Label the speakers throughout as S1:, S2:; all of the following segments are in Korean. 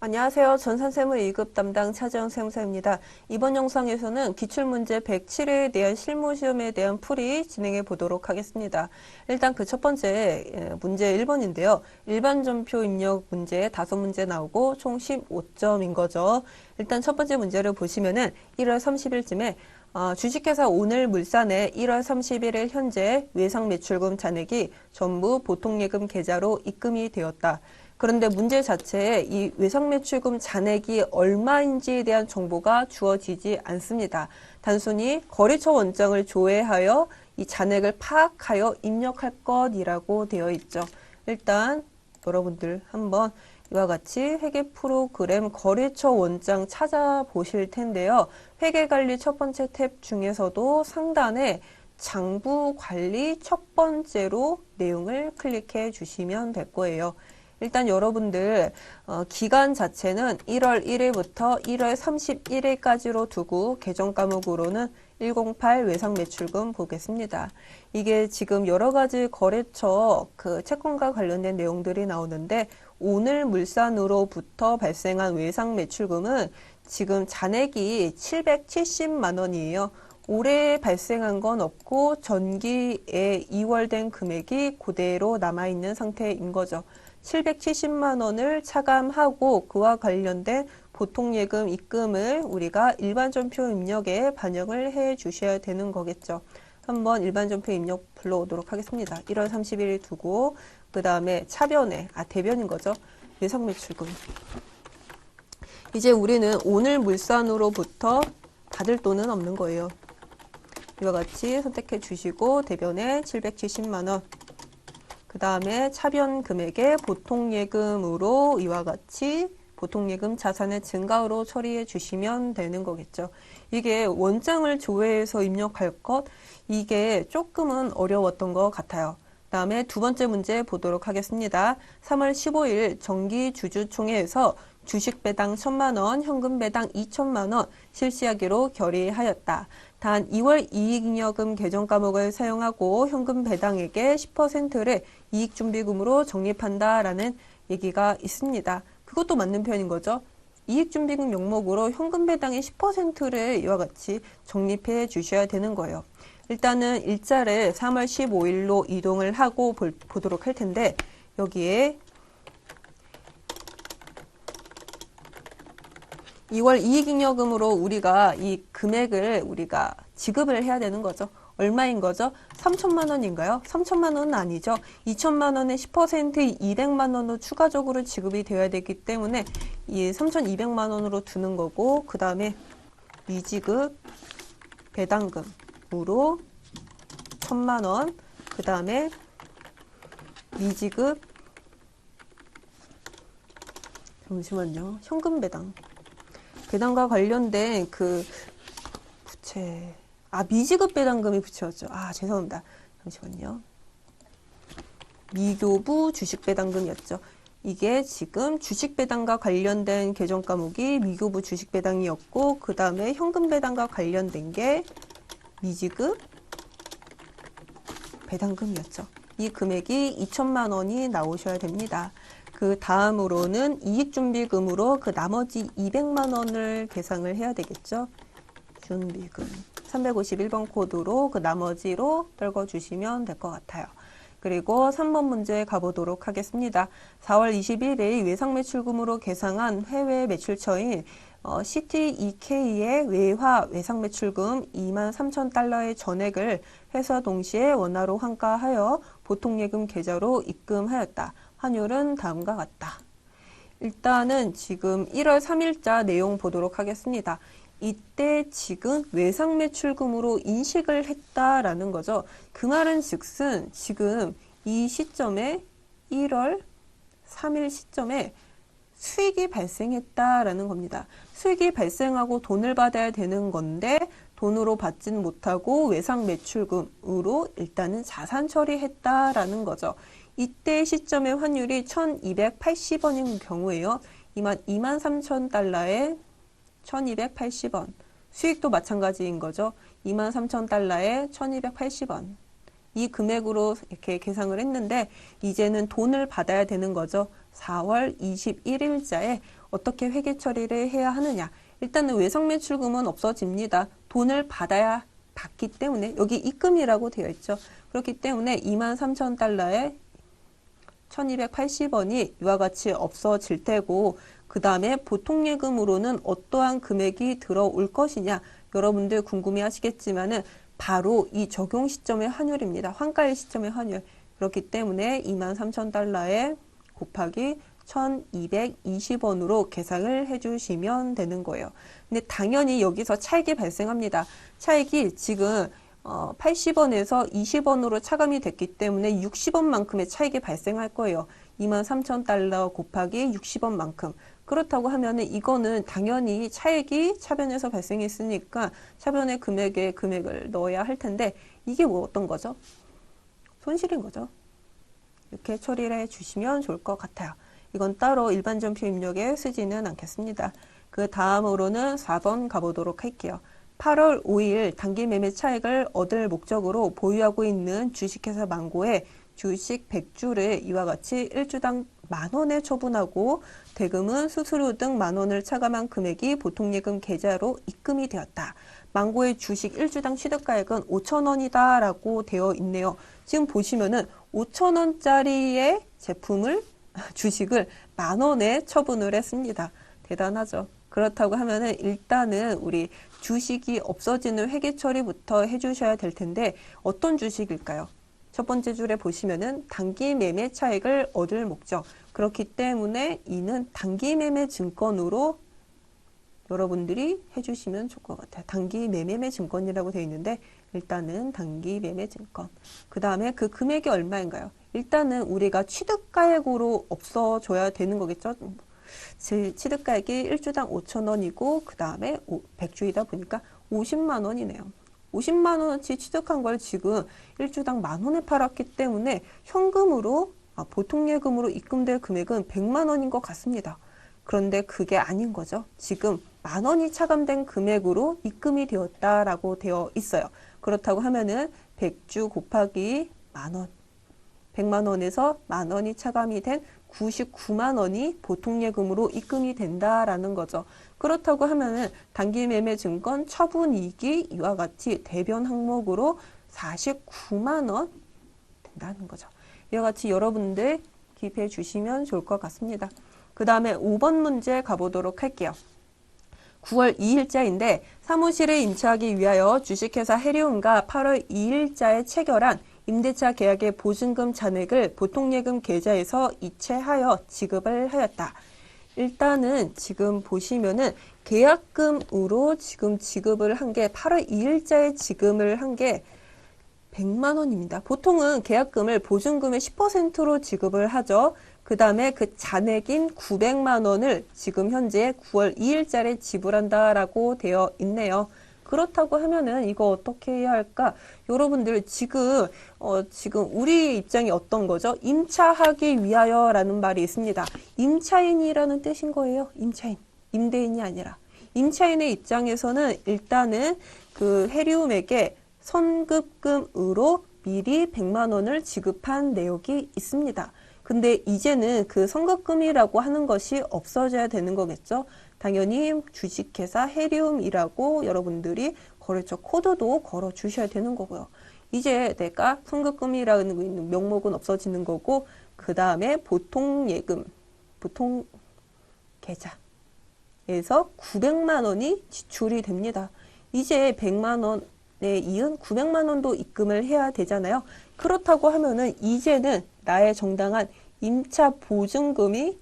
S1: 안녕하세요. 전산세무 2급 담당 차재영 세무사입니다. 이번 영상에서는 기출문제 107회에 대한 실무시험에 대한 풀이 진행해 보도록 하겠습니다. 일단 그 첫 번째 문제 1번인데요. 일반 전표 입력 문제 5문제 나오고 총 15점인 거죠. 일단 첫 번째 문제를 보시면은 1월 30일쯤에 주식회사 오늘물산의 1월 31일 현재 외상매출금 잔액이 전부 보통예금 계좌로 입금이 되었다. 그런데 문제 자체에 이 외상매출금 잔액이 얼마인지에 대한 정보가 주어지지 않습니다. 단순히 거래처 원장을 조회하여 이 잔액을 파악하여 입력할 것이라고 되어 있죠. 일단 여러분들 한번 이와 같이 회계 프로그램 거래처 원장 찾아보실 텐데요. 회계관리 첫 번째 탭 중에서도 상단에 장부관리 첫 번째로 내용을 클릭해 주시면 될 거예요. 일단 여러분들 기간 자체는 1월 1일부터 1월 31일까지로 두고 개정 과목으로는 108 외상매출금 보겠습니다. 이게 지금 여러 가지 거래처 그 채권과 관련된 내용들이 나오는데 오늘 물산으로부터 발생한 외상매출금은 지금 잔액이 770만 원이에요. 올해 발생한 건 없고 전기에 2월 된 금액이 그대로 남아있는 상태인 거죠. 770만 원을 차감하고 그와 관련된 보통예금 입금을 우리가 일반전표 입력에 반영을 해 주셔야 되는 거겠죠. 한번 일반전표 입력 불러오도록 하겠습니다. 1월 30일 두고 그 다음에 차변에 대변인 거죠. 외상매출금. 이제 우리는 오늘 물산으로부터 받을 돈은 없는 거예요. 이와 같이 선택해 주시고 대변에 770만 원. 그 다음에 차변 금액의 보통예금으로 이와 같이 보통예금 자산의 증가로 처리해 주시면 되는 거겠죠. 이게 원장을 조회해서 입력할 것, 이게 조금은 어려웠던 것 같아요. 그 다음에 두 번째 문제 보도록 하겠습니다. 3월 15일 정기주주총회에서 주식 배당 1,000만 원, 현금 배당 2,000만 원 실시하기로 결의하였다. 단 2월 이익잉여금 개정 과목을 사용하고 현금 배당액의 10%를 이익준비금으로 적립한다라는 얘기가 있습니다. 그것도 맞는 표현인 거죠. 이익준비금 명목으로 현금 배당의 10%를 이와 같이 적립해 주셔야 되는 거예요. 일단은 일자를 3월 15일로 이동을 하고 보도록 할 텐데 여기에 2월 이익잉여금으로 우리가 이 금액을 우리가 지급을 해야 되는 거죠. 얼마인 거죠? 3천만 원인가요? 3천만 원은 아니죠. 2천만 원의 10% 200만 원으로 추가적으로 지급이 되어야 되기 때문에 이 3,200만 원으로 두는 거고 그 다음에 미지급 배당금으로 1,000만 원 그 다음에 미지급 잠시만요. 현금 배당과 관련된 그 부채 미지급 배당금이 부채였죠. 죄송합니다. 잠시만요. 미교부 주식 배당금이었죠. 이게 지금 주식 배당과 관련된 개정 과목이 미교부 주식 배당이었고 그 다음에 현금 배당과 관련된 게 미지급 배당금이었죠. 이 금액이 2천만 원이 나오셔야 됩니다. 그 다음으로는 이익준비금으로 그 나머지 200만 원을 계상을 해야 되겠죠. 준비금 351번 코드로 그 나머지로 떨궈주시면 될 것 같아요. 그리고 3번 문제 가보도록 하겠습니다. 4월 21일 외상매출금으로 계상한 해외 매출처인 CTEK의 외화 외상매출금 23,000달러의 전액을 회사 동시에 원화로 환가하여 보통예금 계좌로 입금하였다. 환율은 다음과 같다. 일단은 지금 1월 3일자 내용 보도록 하겠습니다. 이때 지금 외상매출금으로 인식을 했다라는 거죠. 그 말은 즉슨 지금 이 시점에 1월 3일 시점에 수익이 발생했다라는 겁니다. 수익이 발생하고 돈을 받아야 되는 건데 돈으로 받지는 못하고 외상매출금으로 일단은 자산 처리했다라는 거죠. 이때 시점의 환율이 1,280원인 경우에요. 23,000달러에 1,280원. 수익도 마찬가지인 거죠. 23,000달러에 1,280원. 이 금액으로 이렇게 계상을 했는데 이제는 돈을 받아야 되는 거죠. 4월 21일자에 어떻게 회계 처리를 해야 하느냐. 일단은 외상매출금은 없어집니다. 돈을 받기 때문에 여기 입금이라고 되어 있죠. 그렇기 때문에 23,000달러에 1280원이 이와 같이 없어질 테고 그 다음에 보통예금으로는 어떠한 금액이 들어올 것이냐 여러분들 궁금해 하시겠지만은 바로 이 적용 시점의 환율입니다. 환가일 시점의 환율. 그렇기 때문에 23,000달러에 곱하기 1220원으로 계산을 해주시면 되는 거예요. 근데 당연히 여기서 차익이 발생합니다. 차익이 지금 80원에서 20원으로 차감이 됐기 때문에 60원만큼의 차익이 발생할 거예요. 23,000달러 곱하기 60원만큼. 그렇다고 하면은 이거는 당연히 차익이 차변에서 발생했으니까 차변의 금액에 금액을 넣어야 할 텐데 이게 뭐 어떤 거죠? 손실인 거죠. 이렇게 처리를 해주시면 좋을 것 같아요. 이건 따로 일반 전표 입력에 쓰지는 않겠습니다. 그 다음으로는 4번 가보도록 할게요. 8월 5일 단기 매매 차익을 얻을 목적으로 보유하고 있는 주식회사 망고에 주식 100주를 이와 같이 1주당 만원에 처분하고 대금은 수수료 등 만원을 차감한 금액이 보통예금 계좌로 입금이 되었다. 망고의 주식 1주당 취득가액은 5,000원이다 라고 되어 있네요. 지금 보시면은 5,000원짜리의 제품을 주식을 만원에 처분을 했습니다. 대단하죠. 그렇다고 하면은 일단은 우리 주식이 없어지는 회계 처리부터 해주셔야 될 텐데 어떤 주식일까요? 첫 번째 줄에 보시면은 단기 매매 차익을 얻을 목적. 그렇기 때문에 이는 단기 매매 증권으로 여러분들이 해주시면 좋을 것 같아요. 단기 매매 증권이라고 되어 있는데 일단은 단기 매매 증권. 그 다음에 그 금액이 얼마인가요? 일단은 우리가 취득가액으로 없어져야 되는 거겠죠. 취득가액이 1주당 5,000원이고 그 다음에 100주이다 보니까 50만 원이네요. 50만 원어치 취득한 걸 지금 1주당 만원에 팔았기 때문에 현금으로 보통예금으로 입금될 금액은 100만 원인 것 같습니다. 그런데 그게 아닌 거죠. 지금 만원이 차감된 금액으로 입금이 되었다라고 되어 있어요. 그렇다고 하면은 100주 곱하기 만원, 100만 원에서 만원이 차감이 된 99만 원이 보통예금으로 입금이 된다라는 거죠. 그렇다고 하면은 단기 매매 증권 처분이익이 이와 같이 대변 항목으로 49만 원 된다는 거죠. 이와 같이 여러분들 기입해 주시면 좋을 것 같습니다. 그 다음에 5번 문제 가보도록 할게요. 9월 2일자인데 사무실에 임차하기 위하여 주식회사 해리움과 8월 2일자에 체결한 임대차 계약의 보증금 잔액을 보통예금 계좌에서 이체하여 지급을 하였다. 일단은 지금 보시면은 계약금으로 지금 지급을 한 게 8월 2일자에 지급을 한 게 100만 원입니다. 보통은 계약금을 보증금의 10%로 지급을 하죠. 그 다음에 그 잔액인 900만 원을 지금 현재 9월 2일자에 지불한다라고 되어 있네요. 그렇다고 하면은 이거 어떻게 해야 할까? 여러분들 지금 우리 입장이 어떤 거죠? 임차하기 위하여라는 말이 있습니다. 임차인이라는 뜻인 거예요. 임차인, 임대인이 아니라. 임차인의 입장에서는 일단은 그 해리움에게 선급금으로 미리 100만 원을 지급한 내역이 있습니다. 근데 이제는 그 선급금이라고 하는 것이 없어져야 되는 거겠죠. 당연히 주식회사 해리움이라고 여러분들이 거래처 코드도 걸어 주셔야 되는 거고요. 이제 내가 선급금이라는 명목은 없어지는 거고 그 다음에 보통예금, 보통 계좌에서 900만 원이 지출이 됩니다. 이제 100만 원에 이은 900만 원도 입금을 해야 되잖아요. 그렇다고 하면은 이제는 나의 정당한 임차 보증금이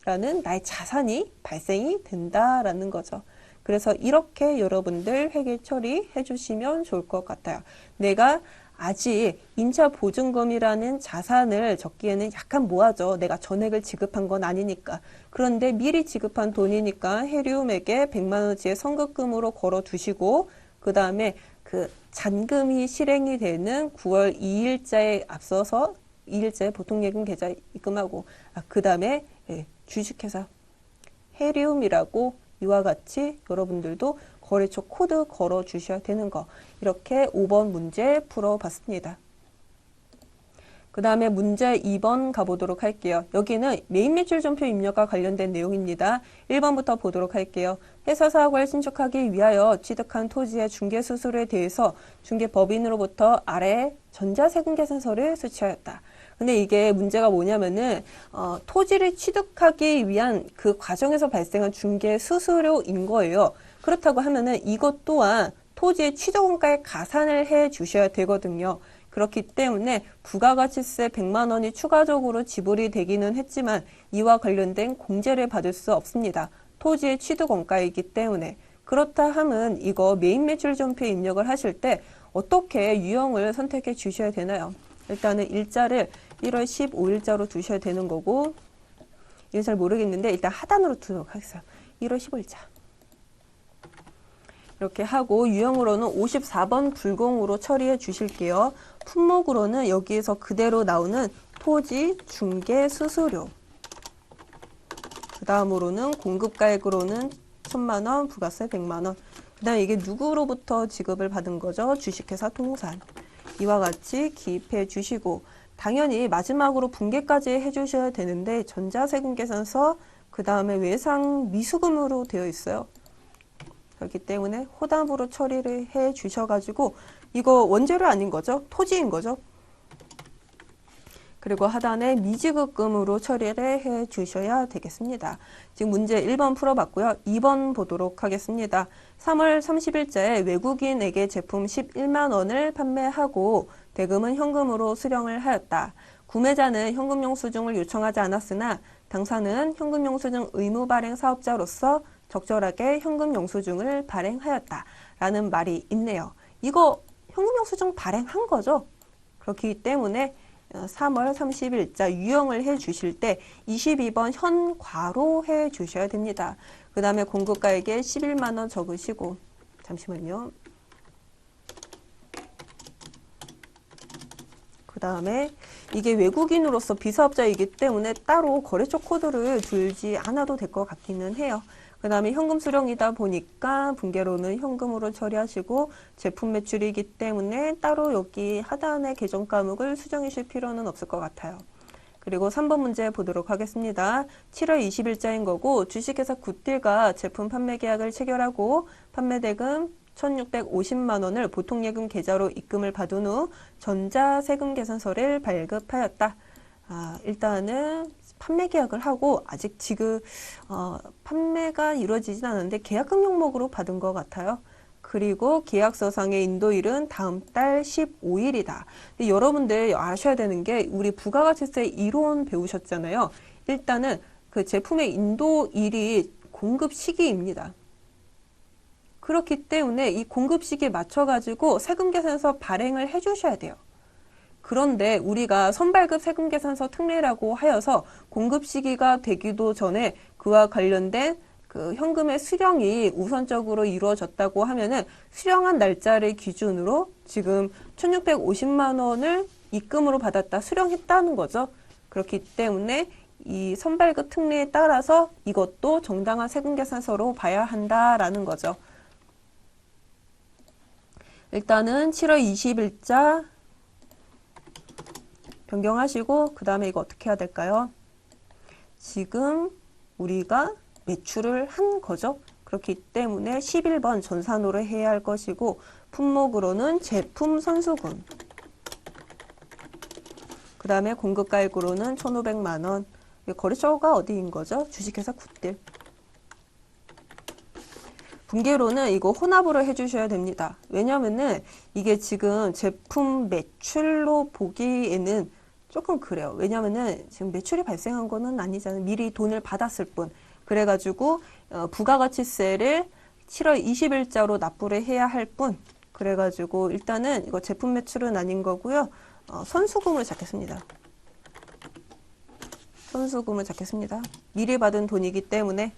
S1: 라는 나의 자산이 발생이 된다라는 거죠. 그래서 이렇게 여러분들 회계 처리해 주시면 좋을 것 같아요. 내가 아직 임차 보증금이라는 자산을 적기에는 약간 뭐하죠. 내가 전액을 지급한 건 아니니까. 그런데 미리 지급한 돈이니까 해리움에게 100만 원어치의 선급금으로 걸어 두시고 그 다음에 그 잔금이 실행이 되는 9월 2일자에 앞서서 2일자에 보통예금 계좌 입금하고 그 다음에 주식회사 해리움이라고 이와 같이 여러분들도 거래처 코드 걸어 주셔야 되는 거. 이렇게 5번 문제 풀어봤습니다. 그 다음에 문제 2번 가보도록 할게요. 여기는 메인 매출 전표 입력과 관련된 내용입니다. 1번부터 보도록 할게요. 회사 사업을 신축하기 위하여 취득한 토지의 중개수수료에 대해서 중개법인으로부터 아래 전자세금 계산서를 수취하였다. 근데 이게 문제가 뭐냐면은 토지를 취득하기 위한 그 과정에서 발생한 중개수수료인 거예요. 그렇다고 하면은 이것 또한 토지의 취득원가에 가산을 해 주셔야 되거든요. 그렇기 때문에 부가가치세 100만 원이 추가적으로 지불이 되기는 했지만 이와 관련된 공제를 받을 수 없습니다. 토지의 취득원가이기 때문에. 그렇다 하면 이거 메인 매출 전표에 입력을 하실 때 어떻게 유형을 선택해 주셔야 되나요? 일단은 일자를 1월 15일자로 두셔야 되는 거고, 이건 잘 모르겠는데 일단 하단으로 두도록 하겠어요. 1월 15일자. 이렇게 하고 유형으로는 54번 불공으로 처리해 주실게요. 품목으로는 여기에서 그대로 나오는 토지 중개 수수료. 그 다음으로는 공급가액으로는 1,000만 원, 부가세 100만 원. 그 다음에 이게 누구로부터 지급을 받은 거죠? 주식회사 통산. 이와 같이 기입해 주시고, 당연히 마지막으로 분개까지 해 주셔야 되는데 전자세금 계산서, 그 다음에 외상 미수금으로 되어 있어요. 그렇기 때문에 호담으로 처리를 해 주셔가지고 이거 원재료 아닌 거죠? 토지인 거죠? 그리고 하단에 미지급금으로 처리를 해 주셔야 되겠습니다. 지금 문제 1번 풀어봤고요. 2번 보도록 하겠습니다. 3월 30일자에 외국인에게 제품 11만 원을 판매하고 대금은 현금으로 수령을 하였다. 구매자는 현금 영수증을 요청하지 않았으나 당사는 현금 영수증 의무 발행 사업자로서 적절하게 현금 영수증을 발행하였다. 라는 말이 있네요. 이거 현금 영수증 발행한 거죠? 그렇기 때문에 3월 30일자 유형을 해 주실 때 22번 현과로 해 주셔야 됩니다. 그 다음에 공급가액에 11만 원 적으시고, 잠시만요. 그 다음에 이게 외국인으로서 비사업자이기 때문에 따로 거래처 코드를 두지 않아도 될 것 같기는 해요. 그 다음에 현금 수령이다 보니까 분개로는 현금으로 처리하시고, 제품 매출이기 때문에 따로 여기 하단의 계정 과목을 수정하실 필요는 없을 것 같아요. 그리고 3번 문제 보도록 하겠습니다. 7월 20일자인 거고, 주식회사 굿딜과 제품 판매 계약을 체결하고 판매 대금 1,650만 원을 보통예금 계좌로 입금을 받은 후 전자세금 계산서를 발급하였다. 일단은 판매 계약을 하고 아직 지금 판매가 이루어지진 않았는데 계약금 명목으로 받은 것 같아요. 그리고 계약서상의 인도일은 다음 달 15일이다. 근데 여러분들 아셔야 되는 게 우리 부가가치세 이론 배우셨잖아요. 일단은 그 제품의 인도일이 공급 시기입니다. 그렇기 때문에 이 공급 시기에 맞춰가지고 세금계산서 발행을 해주셔야 돼요. 그런데 우리가 선발급 세금계산서 특례라고 하여서 공급 시기가 되기도 전에 그와 관련된 그 현금의 수령이 우선적으로 이루어졌다고 하면은 수령한 날짜를 기준으로 지금 1,650만 원을 입금으로 받았다, 수령했다는 거죠. 그렇기 때문에 이 선발급 특례에 따라서 이것도 정당한 세금계산서로 봐야 한다라는 거죠. 일단은 7월 20일자 변경하시고, 그 다음에 이거 어떻게 해야 될까요? 지금 우리가 매출을 한 거죠. 그렇기 때문에 11번 전산으로 해야 할 것이고, 품목으로는 제품 선수금, 그 다음에 공급가액으로는 1,500만 원. 거래처가 어디인 거죠? 주식회사 굿딜. 분개로는 이거 혼합으로 해주셔야 됩니다. 왜냐면은 이게 지금 제품 매출로 보기에는 조금 그래요. 왜냐면은 지금 매출이 발생한 거는 아니잖아요. 미리 돈을 받았을 뿐. 그래가지고 부가가치세를 7월 20일자로 납부를 해야 할 뿐. 그래가지고 일단은 이거 제품 매출은 아닌 거고요. 선수금을 잡겠습니다. 선수금을 잡겠습니다. 미리 받은 돈이기 때문에.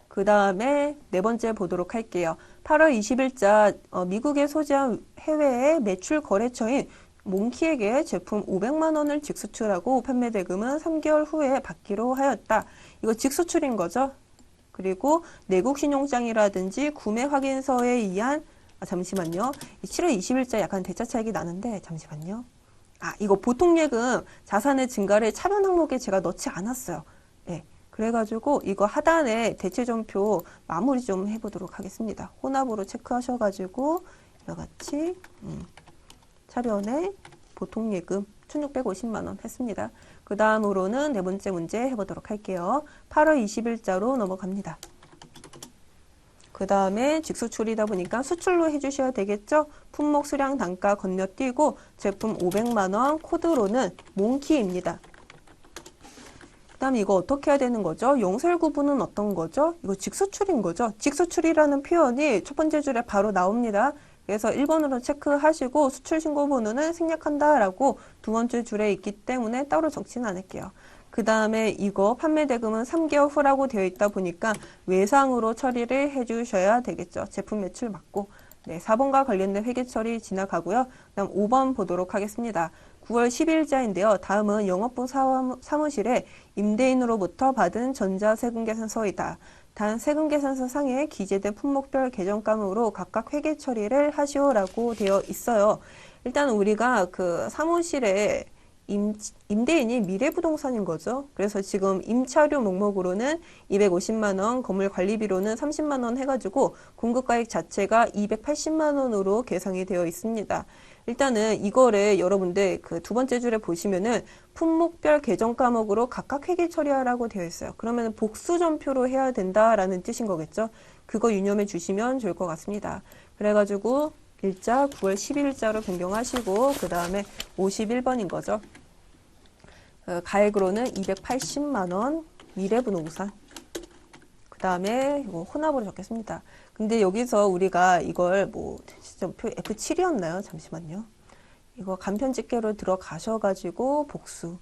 S1: 그 다음에 네 번째 보도록 할게요. 8월 20일자 미국에 소재한 해외의 매출 거래처인 몽키에게 제품 500만 원을 직수출하고 판매 대금은 3개월 후에 받기로 하였다. 이거 직수출인 거죠. 그리고 내국신용장이라든지 구매 확인서에 의한 잠시만요. 7월 20일자 약간 대차 차익이 나는데 잠시만요. 이거 보통예금 자산의 증가를 차변 항목에 제가 넣지 않았어요. 예. 그래가지고 이거 하단에 대체점표 마무리 좀 해보도록 하겠습니다. 혼합으로 체크하셔가지고 이와 같이 차변에 보통예금 1650만 원 했습니다. 그 다음으로는 네 번째 문제 해보도록 할게요. 8월 20일자로 넘어갑니다. 그 다음에 직수출이다 보니까 수출로 해주셔야 되겠죠? 품목 수량 단가 건너뛰고 제품 500만 원 코드로는 몽키입니다. 그 다음에 이거 어떻게 해야 되는 거죠? 용설 구분은 어떤 거죠? 이거 직수출인 거죠? 직수출이라는 표현이 첫 번째 줄에 바로 나옵니다. 그래서 1번으로 체크하시고 수출 신고 번호는 생략한다라고 두 번째 줄에 있기 때문에 따로 적지는 않을게요. 그 다음에 이거 판매 대금은 3개월 후라고 되어 있다 보니까 외상으로 처리를 해주셔야 되겠죠. 제품 매출 맞고. 네, 4번과 관련된 회계 처리 지나가고요. 그다음 5번 보도록 하겠습니다. 9월 10일자인데요. 다음은 영업부 사무실에 임대인으로부터 받은 전자세금계산서이다. 단 세금계산서 상에 기재된 품목별 계정감으로 각각 회계 처리를 하시오라고 되어 있어요. 일단 우리가 그 사무실에 임대인이 미래부동산인 거죠. 그래서 지금 임차료 목록으로는 250만 원, 건물 관리비로는 30만 원 해가지고 공급가액 자체가 280만 원으로 계상이 되어 있습니다. 일단은 이거를 여러분들 그 두 번째 줄에 보시면은 품목별 계정 과목으로 각각 회계 처리하라고 되어 있어요. 그러면 복수전표로 해야 된다라는 뜻인 거겠죠. 그거 유념해 주시면 좋을 것 같습니다. 그래가지고 일자 9월 10일자로 변경하시고 그 다음에 51번인 거죠. 가액으로는 280만 원 미래부동산. 그 다음에 이거 혼합으로 적겠습니다. 근데 여기서 우리가 이걸 뭐 대체점표 F7이었나요? 잠시만요. 이거 간편 집계로 들어가셔가지고 복수.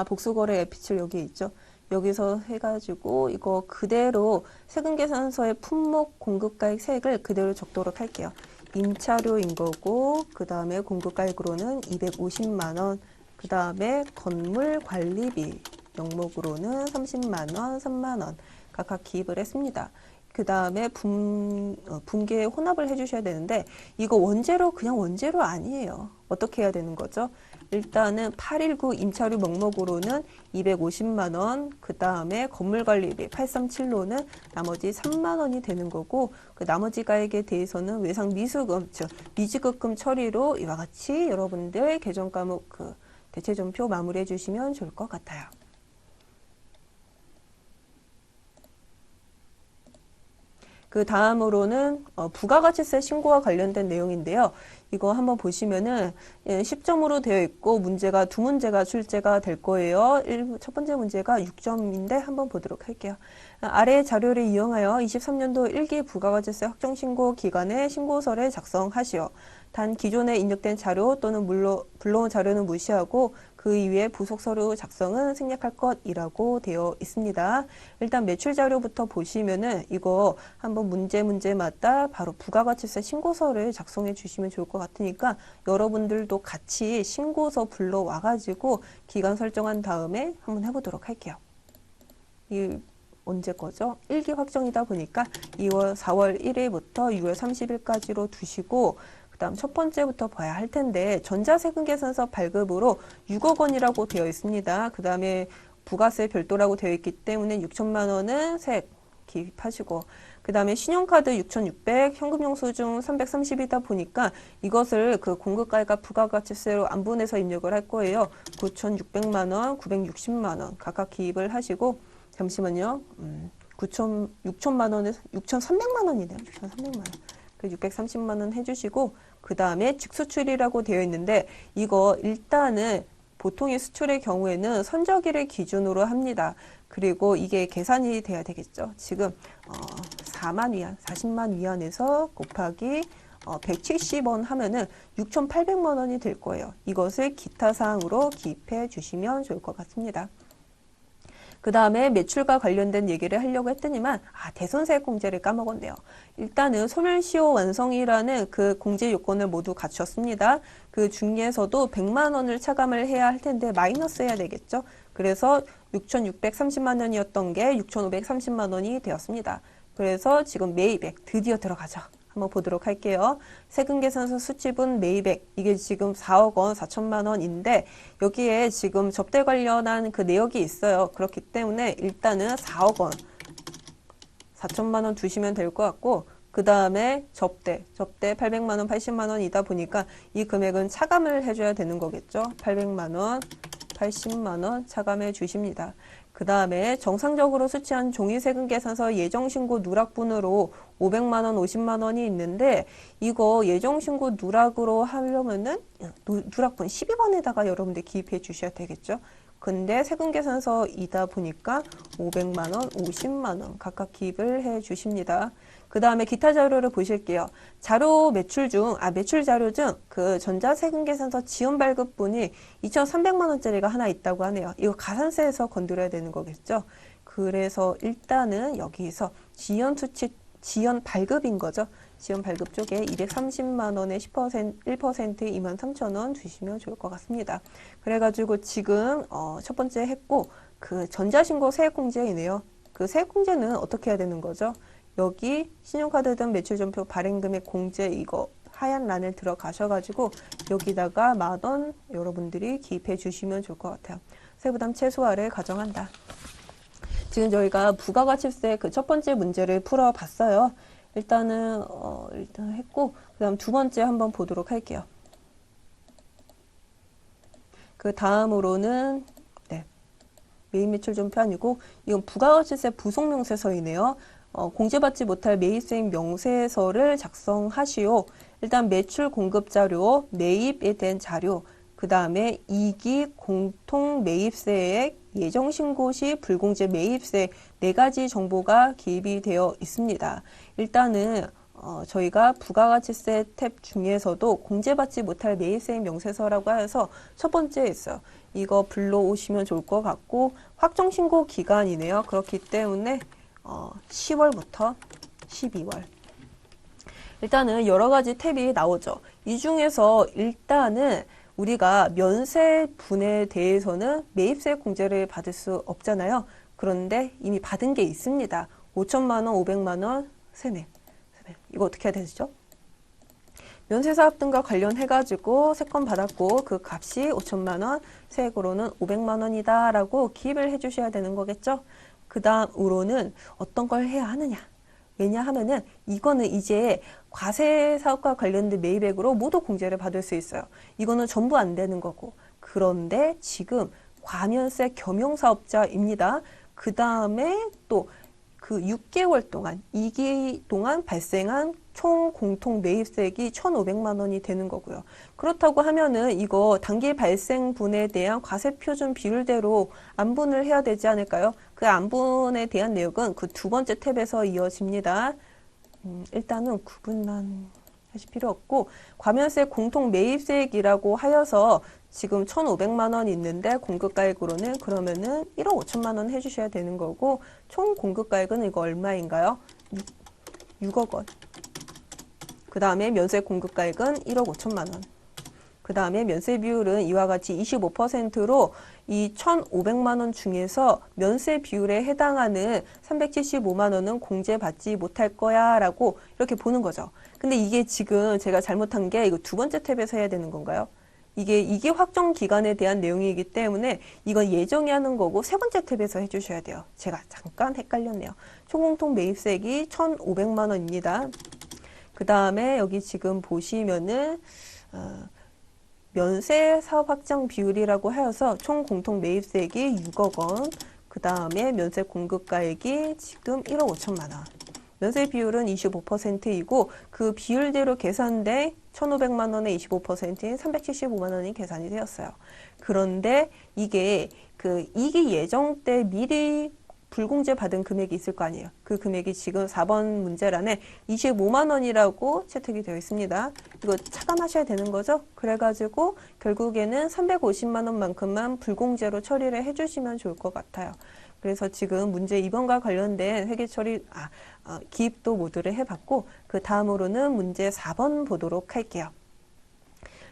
S1: 복수거래 F7 여기 있죠. 여기서 해가지고 이거 그대로 세금계산서의 품목 공급가액 세액을 그대로 적도록 할게요. 임차료인 거고 그 다음에 공급가액으로는 250만 원, 그 다음에 건물 관리비 명목으로는 30만 원, 3만 원 각각 기입을 했습니다. 그 다음에 분계 혼합을 해주셔야 되는데 이거 원재료 그냥 원재료 아니에요. 어떻게 해야 되는 거죠? 일단은 819 임차료 명목으로는 250만 원, 그 다음에 건물관리비 837로는 나머지 3만 원이 되는 거고 그 나머지 가액에 대해서는 외상 미수금, 즉 미지급금 처리로 이와 같이 여러분들 계정 과목 그 대체점표 마무리해 주시면 좋을 것 같아요. 그 다음으로는 부가가치세 신고와 관련된 내용인데요. 이거 한번 보시면은 10점으로 되어 있고 문제가 두 문제가 출제가 될 거예요. 첫 번째 문제가 6점인데 한번 보도록 할게요. 아래 자료를 이용하여 23년도 1기 부가가치세 확정신고 기간에 신고서를 작성하시오. 단 기존에 입력된 자료 또는 불러온 자료는 무시하고 그 이후에 부속 서류 작성은 생략할 것이라고 되어 있습니다. 일단 매출 자료부터 보시면은 이거 한번 문제마다 바로 부가가치세 신고서를 작성해 주시면 좋을 것 같으니까 여러분들도 같이 신고서 불러와 가지고 기간 설정한 다음에 한번 해보도록 할게요. 이 언제 거죠? 1기 확정이다 보니까 4월 1일부터 6월 30일까지로 두시고 그 다음 첫 번째부터 봐야 할 텐데 전자세금계산서 발급으로 6억 원이라고 되어 있습니다. 그 다음에 부가세 별도라고 되어 있기 때문에 6천만 원은 세액 기입하시고 그 다음에 신용카드 6,600, 현금영수증 330이다 보니까 이것을 그 공급가액과 부가가치세로 안분해서 입력을 할 거예요. 9,600만 원, 960만 원 각각 기입을 하시고 잠시만요. 6천만 원에서 6,300만 원이네요. 6,300만 원. 630만 원 해주시고 그 다음에 직수출이라고 되어 있는데 이거 일단은 보통의 수출의 경우에는 선저기를 기준으로 합니다. 그리고 이게 계산이 돼야 되겠죠. 지금 4만 위안, 40만 위안에서 곱하기 170원 하면은 6,800만 원이 될 거예요. 이것을 기타 사항으로 기입해 주시면 좋을 것 같습니다. 그 다음에 매출과 관련된 얘기를 하려고 했더니만 대손세액공제를 까먹었네요. 일단은 소멸시효 완성이라는 그 공제 요건을 모두 갖췄습니다. 그 중에서도 100만 원을 차감을 해야 할 텐데 마이너스 해야 되겠죠. 그래서 6,630만 원이었던 게 6,530만 원이 되었습니다. 그래서 지금 매입액 드디어 들어가죠. 한번 보도록 할게요. 세금계산서 수치분 매입액, 이게 지금 4억 원 4천만 원인데 여기에 지금 접대 관련한 그 내역이 있어요. 그렇기 때문에 일단은 4억 원 4천만 원 두시면 될 것 같고, 그 다음에 접대 800만 원 80만 원이다 보니까 이 금액은 차감을 해줘야 되는 거겠죠. 800만 원 80만 원 차감해 주십니다. 그 다음에 정상적으로 수취한 종이세금계산서 예정신고 누락분으로 500만 원, 50만 원이 있는데 이거 예정신고 누락으로 하려면은 누락분 12번에다가 여러분들 기입해 주셔야 되겠죠. 근데 세금계산서이다 보니까 500만 원, 50만 원 각각 기입을 해 주십니다. 그 다음에 기타 자료를 보실게요. 자료 매출 중, 매출 자료 중 그 전자세금계산서 지연 발급분이 2,300만 원짜리가 하나 있다고 하네요. 이거 가산세에서 건드려야 되는 거겠죠. 그래서 일단은 여기서 지연 수치, 지연 발급인 거죠. 지연 발급 쪽에 230만 원에 10%, 1% 23,000원 주시면 좋을 것 같습니다. 그래가지고 지금 첫 번째 했고, 그 전자신고 세액공제이네요. 그 세액공제는 어떻게 해야 되는 거죠? 여기 신용카드 등 매출전표 발행금액 공제 이거 하얀 란을 들어가셔가지고 여기다가 10,000원 여러분들이 기입해 주시면 좋을 것 같아요. 세부담 최소화를 가정한다. 지금 저희가 부가가치세 그 첫 번째 문제를 풀어봤어요. 일단은 일단 했고, 그 다음 두 번째 한번 보도록 할게요. 그 다음으로는 매입 매출 전표 아니고 이건 부가가치세 부속명세서이네요. 공제받지 못할 매입세액 명세서를 작성하시오. 일단 매출 공급 자료, 매입에 대한 자료, 그 다음에 2기 공통 매입세액, 예정신고 시 불공제 매입세 4가지 정보가 기입이 되어 있습니다. 일단은 저희가 부가가치세 탭 중에서도 공제받지 못할 매입세액 명세서라고 해서 첫 번째에 있어요. 이거 불러오시면 좋을 것 같고, 확정신고 기간이네요. 그렇기 때문에 10월부터 12월. 일단은 여러 가지 탭이 나오죠. 이 중에서 일단은 우리가 면세분에 대해서는 매입세 공제를 받을 수 없잖아요. 그런데 이미 받은 게 있습니다. 5천만 원, 500만 원 세매. 이거 어떻게 해야 되죠? 면세사업 등과 관련해가지고 세건 받았고 그 값이 5천만 원, 세액으로는 500만 원이다 라고 기입을 해주셔야 되는 거겠죠. 그 다음으로는 어떤 걸 해야 하느냐. 왜냐하면은 이거는 이제 과세사업과 관련된 매입액으로 모두 공제를 받을 수 있어요. 이거는 전부 안 되는 거고. 그런데 지금 과면세 겸용사업자입니다. 그 다음에 또 그 6개월 동안, 2기 동안 발생한 총 공통 매입세액이 1,500만 원이 되는 거고요. 그렇다고 하면은 이거 단기 발생분에 대한 과세표준 비율대로 안분을 해야 되지 않을까요? 그 안분에 대한 내용은 그 두 번째 탭에서 이어집니다. 일단은 구분만 하실 필요 없고, 과면세 공통 매입세액이라고 하여서 지금 1,500만 원 있는데 공급가액으로는 그러면은 1억 5천만 원 해주셔야 되는 거고, 총 공급가액은 이거 얼마인가요? 6억 원. 그 다음에 면세 공급가액은 1억 5천만 원. 그 다음에 면세 비율은 이와 같이 25%로 이 1,500만 원 중에서 면세 비율에 해당하는 375만 원은 공제받지 못할 거야 라고 이렇게 보는 거죠. 근데 이게 지금 제가 잘못한 게 이거 두 번째 탭에서 해야 되는 건가요? 이게 확정 기간에 대한 내용이기 때문에 이건 예정이 하는 거고 세 번째 탭에서 해주셔야 돼요. 제가 잠깐 헷갈렸네요. 총공통 매입세액이 1,500만 원입니다. 그 다음에 여기 지금 보시면은 면세 사업 확장 비율이라고 하여서 총 공통 매입세액이 6억 원, 그 다음에 면세 공급가액이 지금 1억 5천만 원. 면세 비율은 25%이고 그 비율대로 계산돼 1,500만 원에 25%인 375만 원이 계산이 되었어요. 그런데 이게 그 2기 예정 때 미리 불공제 받은 금액이 있을 거 아니에요. 그 금액이 지금 4번 문제란에 25만 원이라고 채택이 되어 있습니다. 이거 차감하셔야 되는 거죠. 그래가지고 결국에는 350만 원만큼만 불공제로 처리를 해주시면 좋을 것 같아요. 그래서 지금 문제 2번과 관련된 회계 처리, 기입도 모두를 해봤고, 그 다음으로는 문제 4번 보도록 할게요.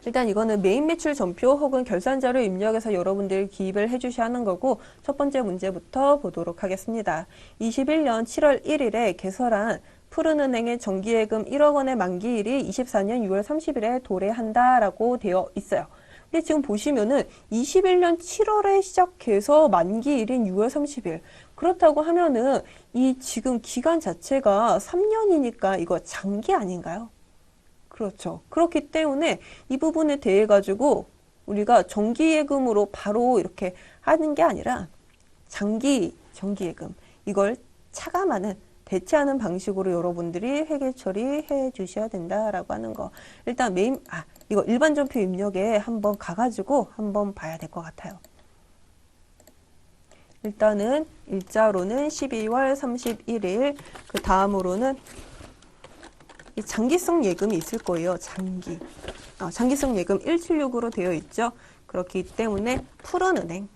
S1: 일단 이거는 메인 매출 전표 혹은 결산자료 입력해서 여러분들 기입을 해주셔야 하는 거고, 첫 번째 문제부터 보도록 하겠습니다. 21년 7월 1일에 개설한 푸른은행의 정기예금 1억 원의 만기일이 24년 6월 30일에 도래한다라고 되어 있어요. 근데 지금 보시면은 21년 7월에 시작해서 만기일인 6월 30일. 그렇다고 하면은 이 지금 기간 자체가 3년이니까 이거 장기 아닌가요? 그렇죠. 그렇기 때문에 이 부분에 대해 가지고 우리가 정기예금으로 바로 이렇게 하는 게 아니라 정기예금 이걸 차감하는 대체하는 방식으로 여러분들이 회계 처리해 주셔야 된다라고 하는 거. 일단 이거 일반 전표 입력에 한번 가가지고 한번 봐야 될 것 같아요. 일단은 일자로는 12월 31일, 그 다음으로는 이 장기성 예금이 있을 거예요. 장기성 예금 176으로 되어 있죠. 그렇기 때문에 푸른은행.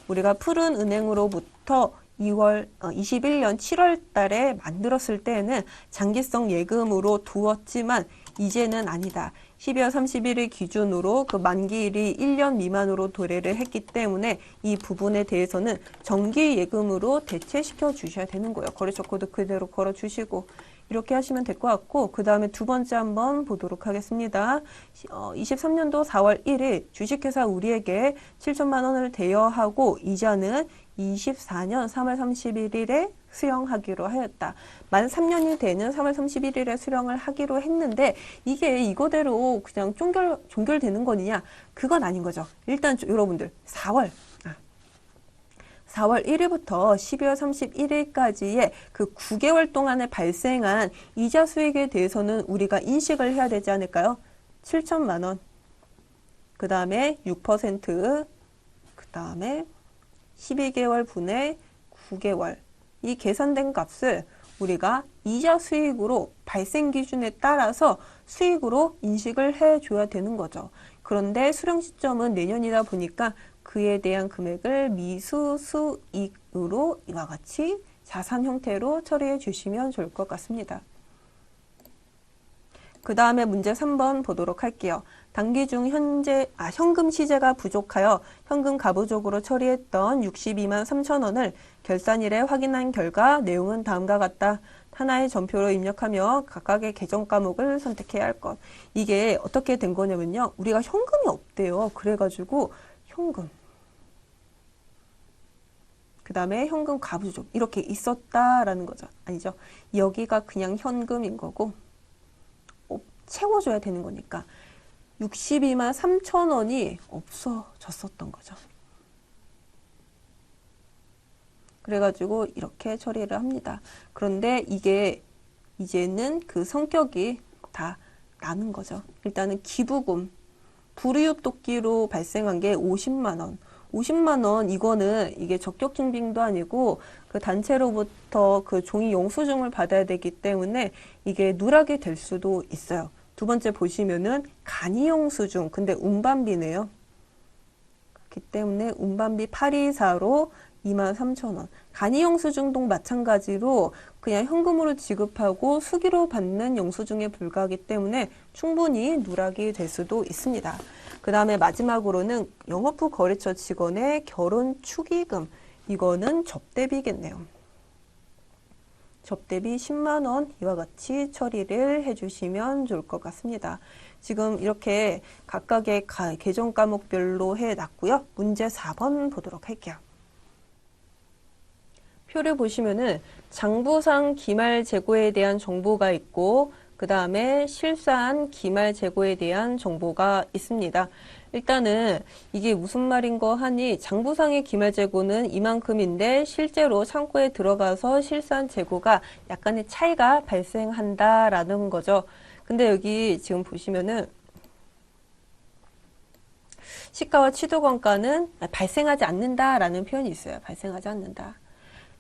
S1: 우리가 푸른은행으로부터 21년 7월 달에 만들었을 때는 장기성 예금으로 두었지만 이제는 아니다. 12월 31일 기준으로 그 만기일이 1년 미만으로 도래를 했기 때문에 이 부분에 대해서는 정기 예금으로 대체시켜 주셔야 되는 거예요. 거래처 코드 그대로 걸어 주시고 이렇게 하시면 될 것 같고, 그 다음에 두 번째 한번 보도록 하겠습니다. 23년도 4월 1일 주식회사 우리에게 7천만 원을 대여하고 이자는 24년 3월 31일에 수령하기로 하였다. 만 3년이 되는 3월 31일에 수령을 하기로 했는데 이게 이거대로 그냥 종결되는 거냐? 그건 아닌 거죠. 일단 여러분들 4월 1일부터 12월 31일까지의 그 9개월 동안에 발생한 이자 수익에 대해서는 우리가 인식을 해야 되지 않을까요? 7천만 원, 그 다음에 6%, 그 다음에 12개월 분의 9개월. 이 계산된 값을 우리가 이자 수익으로 발생 기준에 따라서 수익으로 인식을 해줘야 되는 거죠. 그런데 수령 시점은 내년이다 보니까 그에 대한 금액을 미수 수익으로 이와 같이 자산 형태로 처리해 주시면 좋을 것 같습니다. 그 다음에 문제 3번 보도록 할게요. 단기 중 현금 시재가 부족하여 현금 가부족으로 처리했던 62만 3천 원을 결산일에 확인한 결과 내용은 다음과 같다. 하나의 전표로 입력하며 각각의 계정 과목을 선택해야 할 것. 이게 어떻게 된 거냐면요. 우리가 현금이 없대요. 그래가지고 현금. 그 다음에 현금 가부족. 이렇게 있었다라는 거죠. 아니죠. 여기가 그냥 현금인 거고 채워줘야 되는 거니까 62만 3천 원이 없어졌었던 거죠. 그래가지고 이렇게 처리를 합니다. 그런데 이게 이제는 그 성격이 다 나는 거죠. 일단은 기부금, 불이웃 돕기로 발생한 게 50만 원. 50만 원 이거는 이게 적격 증빙도 아니고 그 단체로부터 그 종이 영수증을 받아야 되기 때문에 이게 누락이 될 수도 있어요. 두 번째 보시면은 간이 영수증, 근데 운반비네요. 그렇기 때문에 운반비 824로 23,000원. 간이 영수증도 마찬가지로 그냥 현금으로 지급하고 수기로 받는 영수증에 불과하기 때문에 충분히 누락이 될 수도 있습니다. 그 다음에 마지막으로는 영업부 거래처 직원의 결혼 축의금. 이거는 접대비겠네요. 접대비 10만 원 이와 같이 처리를 해주시면 좋을 것 같습니다. 지금 이렇게 각각의 계정 과목별로 해놨고요. 문제 4번 보도록 할게요. 표를 보시면은 장부상 기말 재고에 대한 정보가 있고 그 다음에 실사한 기말 재고에 대한 정보가 있습니다. 일단은 이게 무슨 말인 거 하니 장부상의 기말 재고는 이만큼인데 실제로 창고에 들어가서 실사한 재고가 약간의 차이가 발생한다라는 거죠. 근데 여기 지금 보시면은 시가와 취득원가는 발생하지 않는다라는 표현이 있어요. 발생하지 않는다.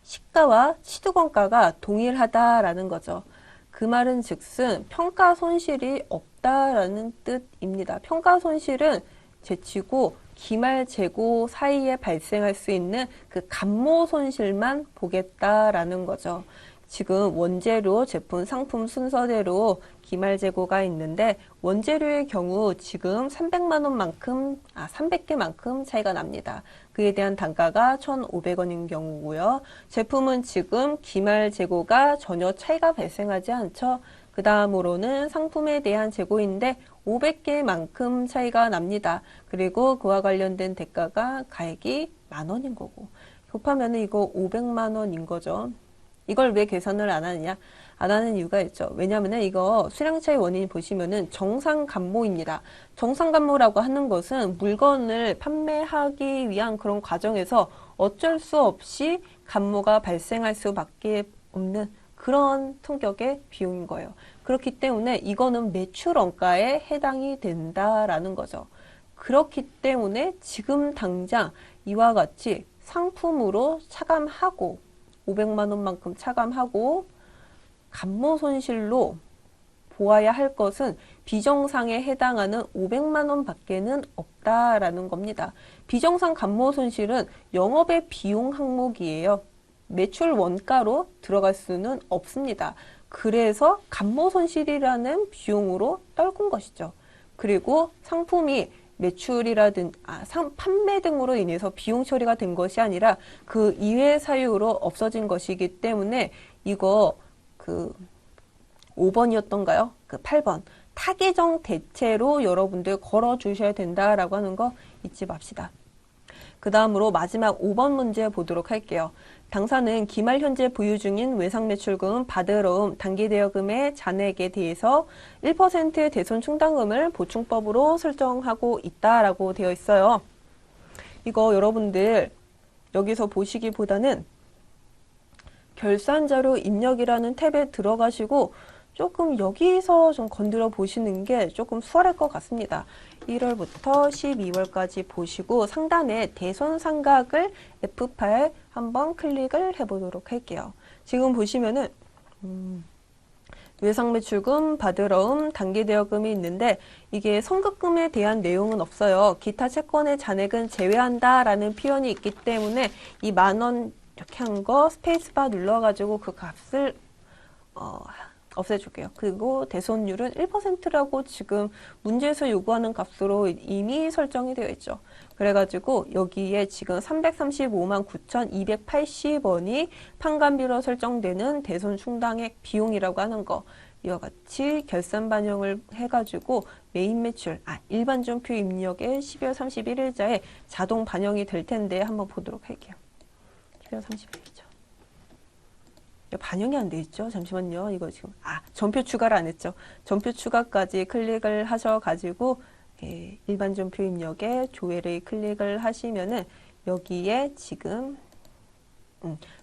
S1: 시가와 취득원가가 동일하다라는 거죠. 그 말은 즉슨 평가 손실이 없다라는 뜻입니다. 평가 손실은 제치고 기말 재고 사이에 발생할 수 있는 그 감모 손실만 보겠다라는 거죠. 지금 원재료, 제품, 상품 순서대로 기말 재고가 있는데 원재료의 경우 지금 300개만큼 차이가 납니다. 그에 대한 단가가 1,500원인 경우고요. 제품은 지금 기말 재고가 전혀 차이가 발생하지 않죠. 그 다음으로는 상품에 대한 재고인데 500개만큼 차이가 납니다. 그리고 그와 관련된 대가가 가액이 10,000원인 거고 곱하면 이거 500만 원인 거죠. 이걸 왜 계산을 안 하느냐? 안 하는 이유가 있죠. 왜냐하면 이거 수량차의 원인 보시면은 정상감모입니다. 정상감모라고 하는 것은 물건을 판매하기 위한 그런 과정에서 어쩔 수 없이 감모가 발생할 수밖에 없는 그런 품격의 비용인 거예요. 그렇기 때문에 이거는 매출 원가에 해당이 된다라는 거죠. 그렇기 때문에 지금 당장 이와 같이 상품으로 차감하고 500만 원만큼 차감하고 감모 손실로 보아야 할 것은 비정상에 해당하는 500만 원 밖에는 없다라는 겁니다. 비정상 감모 손실은 영업의 비용 항목이에요. 매출 원가로 들어갈 수는 없습니다. 그래서 감모 손실이라는 비용으로 떨군 것이죠. 그리고 상품이 판매 등으로 인해서 비용 처리가 된 것이 아니라 그 이외 사유로 없어진 것이기 때문에 이거 5번이었던가요? 8번. 타계정 대체로 여러분들 걸어 주셔야 된다라고 하는 거 잊지 맙시다. 그 다음으로 마지막 5번 문제 보도록 할게요. 당사는 기말 현재 보유 중인 외상매출금, 받으러움, 단기대여금의 잔액에 대해서 1% 대손 충당금을 보충법으로 설정하고 있다라고 되어 있어요. 이거 여러분들 여기서 보시기보다는 결산자료 입력이라는 탭에 들어가시고 조금 여기서 좀 건드려 보시는 게 조금 수월할 것 같습니다. 1월부터 12월까지 보시고 상단에 대손상각을 F8 한번 클릭을 해보도록 할게요. 지금 보시면은 외상매출금, 받으러움, 단기대여금이 있는데 이게 선급금에 대한 내용은 없어요. 기타 채권의 잔액은 제외한다라는 표현이 있기 때문에 이 10,000원 이렇게 한 거 스페이스바 눌러가지고 그 값을 없애줄게요. 그리고 대손율은 1%라고 지금 문제에서 요구하는 값으로 이미 설정이 되어 있죠. 그래가지고 여기에 지금 335만 9,280원이 판관비로 설정되는 대손 충당액 비용이라고 하는 거 이와 같이 결산 반영을 해가지고 메인 매출, 일반전표 입력에 12월 31일자에 자동 반영이 될 텐데 한번 보도록 할게요. 12월 31일이죠. 반영이 안 돼 있죠. 잠시만요. 이거 지금 전표 추가를 안 했죠. 전표 추가까지 클릭을 하셔가지고 일반 전표 입력에 조회를 클릭을 하시면은 여기에 지금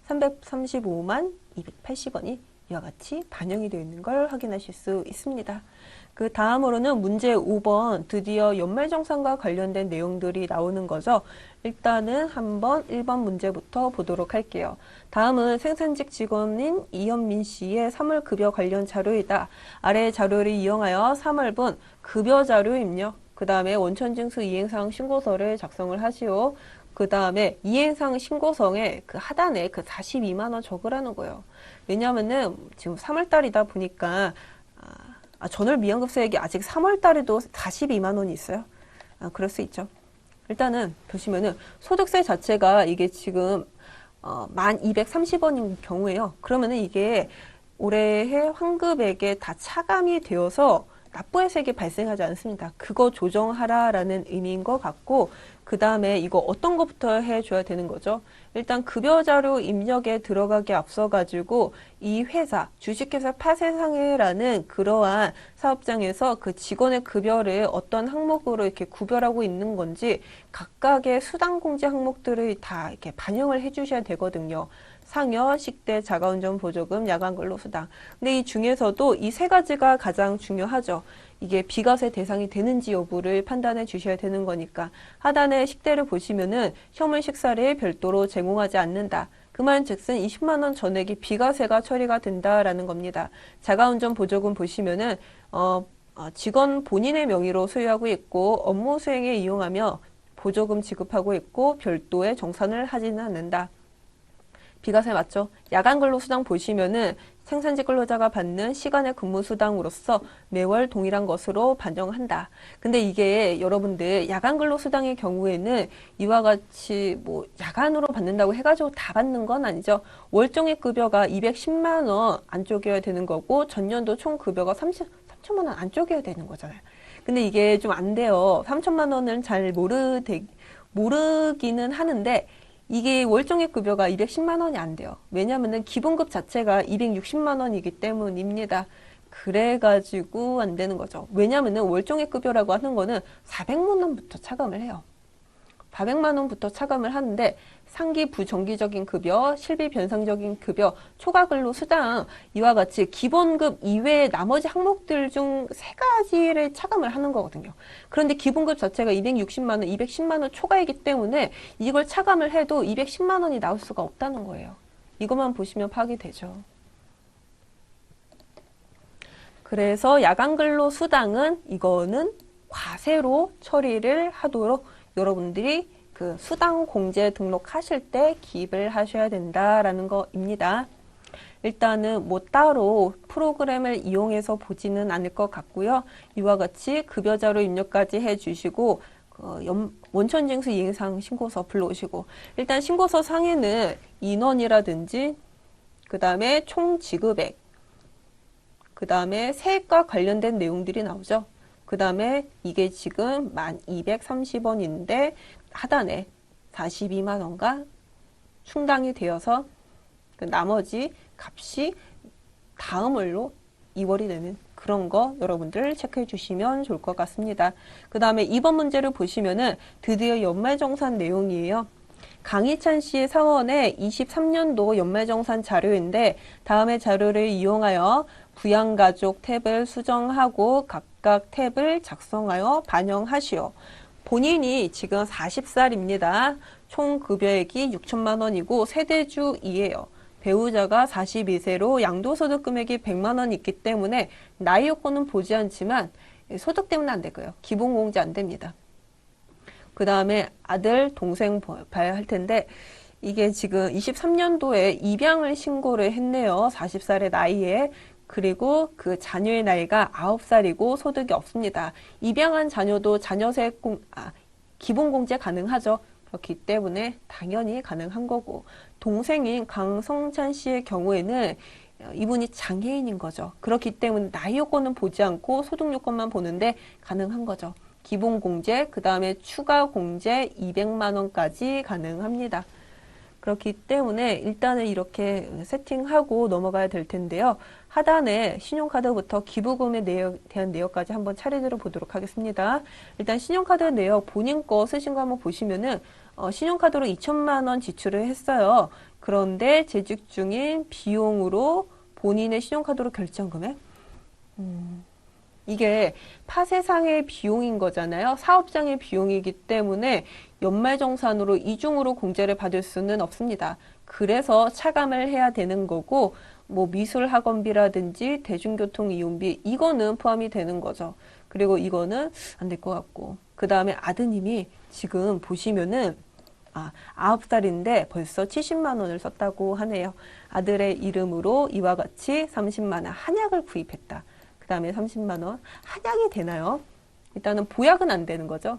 S1: 335만 280원이 이와 같이 반영이 되어 있는 걸 확인하실 수 있습니다. 그 다음으로는 문제 5번 드디어 연말정산과 관련된 내용들이 나오는 거죠. 일단은 한번 1번 문제부터 보도록 할게요. 다음은 생산직 직원인 이현민 씨의 3월 급여 관련 자료이다. 아래의 자료를 이용하여 3월분 급여 자료 입력, 그 다음에 원천징수 이행사항 신고서를 작성을 하시오. 그 다음에 이행사항 신고서에 그 하단에 그 42만 원 적으라는 거예요. 왜냐면은 지금 3월달이다 보니까 전월 미환급소액이 아직 3월달에도 42만 원이 있어요. 그럴 수 있죠. 일단은 보시면은 소득세 자체가 이게 지금 1,230원인 경우에요. 그러면은 이게 올해의 환급액에 다 차감이 되어서 납부회색이 발생하지 않습니다. 그거 조정하라라는 의미인 것 같고, 그 다음에 이거 어떤 것부터 해줘야 되는 거죠? 일단 급여자료 입력에 들어가기 앞서가지고 이 회사, 주식회사 파쇄상해라는 그러한 사업장에서 그 직원의 급여를 어떤 항목으로 이렇게 구별하고 있는 건지 각각의 수당공제 항목들을 다 이렇게 반영을 해주셔야 되거든요. 상여, 식대, 자가운전 보조금, 야간근로수당. 근데 이 중에서도 이 세 가지가 가장 중요하죠. 이게 비과세 대상이 되는지 여부를 판단해 주셔야 되는 거니까. 하단에 식대를 보시면은 혐의 식사를 별도로 제공하지 않는다. 그 말은즉슨 20만 원 전액이 비과세가 처리가 된다라는 겁니다. 자가운전 보조금 보시면은 직원 본인의 명의로 소유하고 있고 업무 수행에 이용하며 보조금 지급하고 있고 별도의 정산을 하지는 않는다. 비과세 맞죠? 야간 근로 수당 보시면은 생산직 근로자가 받는 시간의 근무 수당으로서 매월 동일한 것으로 반영한다. 근데 이게 여러분들 야간 근로 수당의 경우에는 이와 같이 뭐 야간으로 받는다고 해가지고 다 받는 건 아니죠. 월정액 급여가 210만 원 안 쪼개야 되는 거고 전년도 총 급여가 3천만 원 안 쪼개야 되는 거잖아요. 근데 이게 좀 안 돼요. 3천만 원은 잘 모르기는 하는데 이게 월정액 급여가 210만 원이 안 돼요. 왜냐면은 기본급 자체가 260만 원이기 때문입니다. 그래가지고 안 되는 거죠. 왜냐면은 월정액 급여라고 하는 거는 400만 원부터 차감을 해요. 400만 원부터 차감을 하는데 상기 부정기적인 급여, 실비 변상적인 급여, 초과 근로 수당 이와 같이 기본급 이외의 나머지 항목들 중 세 가지를 차감을 하는 거거든요. 그런데 기본급 자체가 260만 원, 210만 원 초과이기 때문에 이걸 차감을 해도 210만 원이 나올 수가 없다는 거예요. 이것만 보시면 파악이 되죠. 그래서 야간 근로 수당은 이거는 과세로 처리를 하도록 여러분들이 그 수당 공제 등록하실 때 기입을 하셔야 된다라는 거입니다. 일단은 뭐 따로 프로그램을 이용해서 보지는 않을 것 같고요. 이와 같이 급여자료 입력까지 해주시고 원천징수 이행사항 신고서 불러오시고 일단 신고서 상에는 인원이라든지 그 다음에 총 지급액 그 다음에 세액과 관련된 내용들이 나오죠. 그 다음에 이게 지금 1230원인데 하단에 42만 원가 충당이 되어서 그 나머지 값이 다음 월로 2월이 되는 그런 거 여러분들 체크해 주시면 좋을 것 같습니다. 그 다음에 이번 문제를 보시면은 드디어 연말정산 내용이에요. 강희찬 씨의 사원의 23년도 연말정산 자료인데 다음의 자료를 이용하여 부양가족 탭을 수정하고 각각 탭을 작성하여 반영하시오. 본인이 지금 40살입니다. 총 급여액이 6천만 원이고 세대주이에요. 배우자가 42세로 양도소득 금액이 100만 원 있기 때문에 나이 요건은 보지 않지만 소득 때문에 안 될 거예요. 기본공제 안 됩니다. 그 다음에 아들, 동생 봐야 할 텐데 이게 지금 23년도에 입양을 신고를 했네요. 40살의 나이에. 그리고 그 자녀의 나이가 9살이고 소득이 없습니다. 입양한 자녀도 자녀세 기본공제 가능하죠. 그렇기 때문에 당연히 가능한 거고 동생인 강성찬 씨의 경우에는 이분이 장애인인 거죠. 그렇기 때문에 나이 요건은 보지 않고 소득 요건만 보는데 가능한 거죠. 기본공제, 그 다음에 추가 공제 200만 원까지 가능합니다. 그렇기 때문에 일단은 이렇게 세팅하고 넘어가야 될 텐데요. 하단에 신용카드부터 기부금에 대한 내역까지 한번 차례대로 보도록 하겠습니다. 일단 신용카드 내역 본인 거 쓰신 거 한번 보시면은 신용카드로 2천만 원 지출을 했어요. 그런데 재직 중인 비용으로 본인의 신용카드로 결제한 금액? 이게 파세상의 비용인 거잖아요. 사업장의 비용이기 때문에 연말정산으로 이중으로 공제를 받을 수는 없습니다. 그래서 차감을 해야 되는 거고 뭐 미술학원비라든지 대중교통 이용비 이거는 포함이 되는 거죠. 그리고 이거는 안 될 것 같고 그 다음에 아드님이 지금 보시면은 9살인데 벌써 70만 원을 썼다고 하네요. 아들의 이름으로 이와 같이 30만 원 한약을 구입했다. 그 다음에 30만 원 한약이 되나요? 일단은 보약은 안 되는 거죠.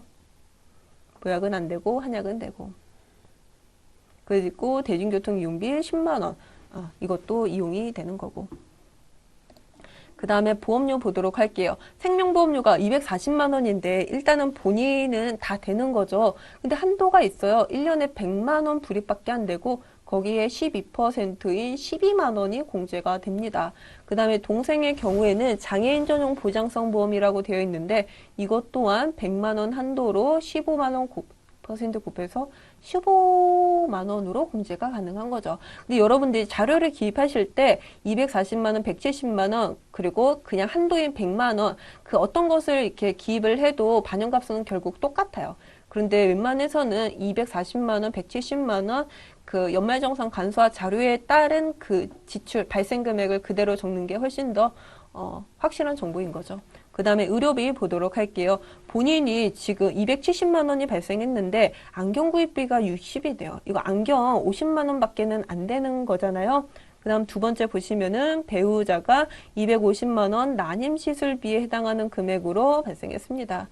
S1: 보약은 안 되고 한약은 되고 그리고 대중교통 이용비 10만 원 이것도 이용이 되는 거고 그 다음에 보험료 보도록 할게요. 생명보험료가 240만 원인데 일단은 본인은 다 되는 거죠. 근데 한도가 있어요. 1년에 100만 원 불입밖에 안 되고 거기에 12%인 12만 원이 공제가 됩니다. 그 다음에 동생의 경우에는 장애인 전용 보장성 보험이라고 되어 있는데 이것 또한 100만 원 한도로 15만 원 퍼센트 곱해서 15만 원으로 공제가 가능한 거죠. 근데 여러분들이 자료를 기입하실 때 240만 원, 170만 원, 그리고 그냥 한도인 100만 원, 그 어떤 것을 이렇게 기입을 해도 반영값은 결국 똑같아요. 그런데 웬만해서는 240만 원, 170만 원, 그 연말정산 간소화 자료에 따른 그 지출 발생 금액을 그대로 적는 게 훨씬 더 확실한 정보인 거죠. 그 다음에 의료비 보도록 할게요. 본인이 지금 270만 원이 발생했는데 안경 구입비가 60이 돼요. 이거 안경 50만 원 밖에는 안 되는 거잖아요. 그 다음 두 번째 보시면은 배우자가 250만 원 난임 시술비에 해당하는 금액으로 발생했습니다.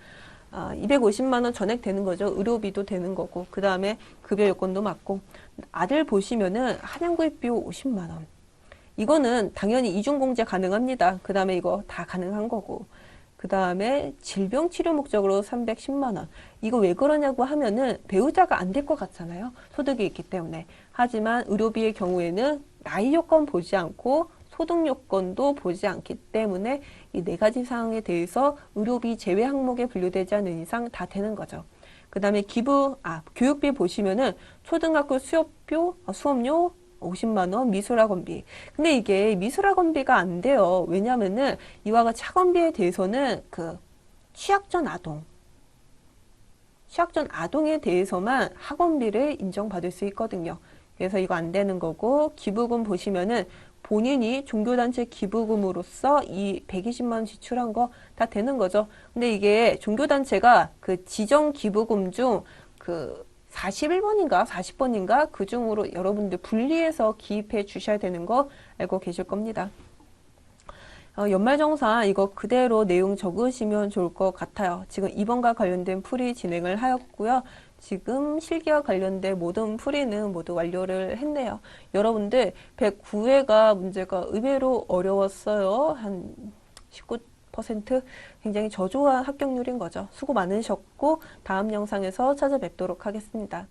S1: 250만 원 전액 되는 거죠. 의료비도 되는 거고. 그 다음에 급여 요건도 맞고. 아들 보시면은 한양 구입비 50만 원. 이거는 당연히 이중공제 가능합니다. 그 다음에 이거 다 가능한 거고. 그 다음에 질병 치료 목적으로 310만 원. 이거 왜 그러냐고 하면은 배우자가 안 될 것 같잖아요. 소득이 있기 때문에. 하지만 의료비의 경우에는 나이 요건 보지 않고 소득 요건도 보지 않기 때문에 이 네 가지 사항에 대해서 의료비 제외 항목에 분류되지 않는 이상 다 되는 거죠. 그 다음에 교육비 보시면은 초등학교 수업료 50만 원 미술학원비. 근데 이게 미술학원비가 안 돼요. 왜냐면은 이와 같이 학원비에 대해서는 그 취약전 아동에 대해서만 학원비를 인정받을 수 있거든요. 그래서 이거 안 되는 거고, 기부금 보시면은 본인이 종교단체 기부금으로서 이 120만 원 지출한 거 다 되는 거죠. 근데 이게 종교단체가 그 지정 기부금 중 그 41번인가 40번인가 그 중으로 여러분들 분리해서 기입해 주셔야 되는 거 알고 계실 겁니다. 연말정산 이거 그대로 내용 적으시면 좋을 것 같아요. 지금 2번과 관련된 풀이 진행을 하였고요. 지금 실기와 관련된 모든 풀이는 모두 완료를 했네요. 여러분들 109회가 문제가 의외로 어려웠어요. 한 19% 굉장히 저조한 합격률인 거죠. 수고 많으셨고 다음 영상에서 찾아뵙도록 하겠습니다.